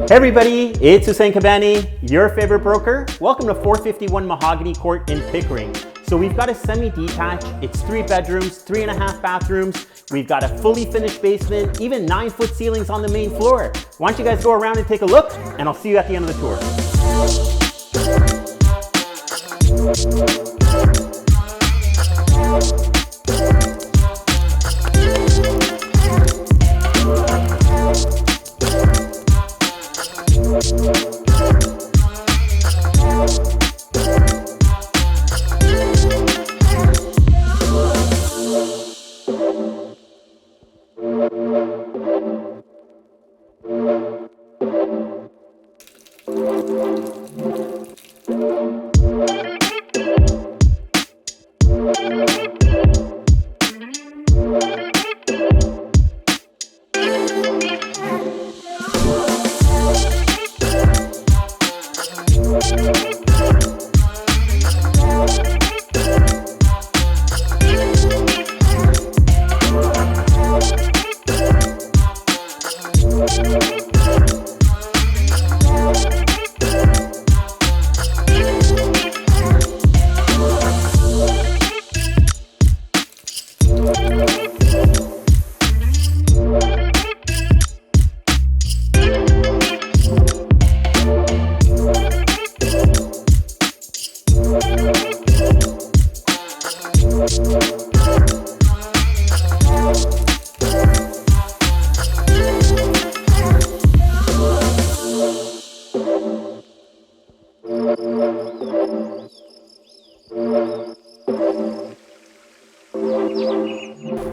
Hey everybody, it's Hussein Kabani, your favorite broker. Welcome to 451 Mahogany Court in Pickering. So we've got a semi-detached, it's 3 bedrooms, 3.5 bathrooms. We've got a fully finished basement, even 9-foot ceilings on the main floor. Why don't you guys go around and take a look, and I'll see you at the end of the tour.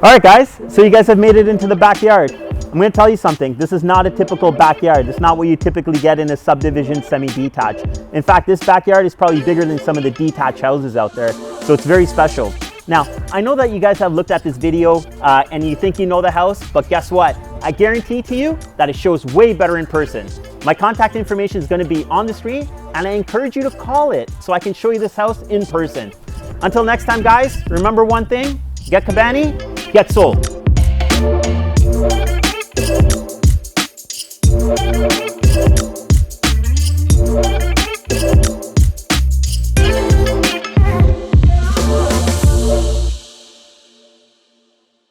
All right guys, so you guys have made it into the backyard. I'm going to tell you something. This is not a typical backyard. It's not what you typically get in a subdivision semi-detached. In fact, this backyard is probably bigger than some of the detached houses out there, so it's very special. Now, I know that you guys have looked at this video and you think you know the house, but guess what? I guarantee to you that it shows way better in person. My contact information is going to be on the screen, and I encourage you to call it so I can show you this house in person. Until next time guys, remember one thing, get Kabani, get sold.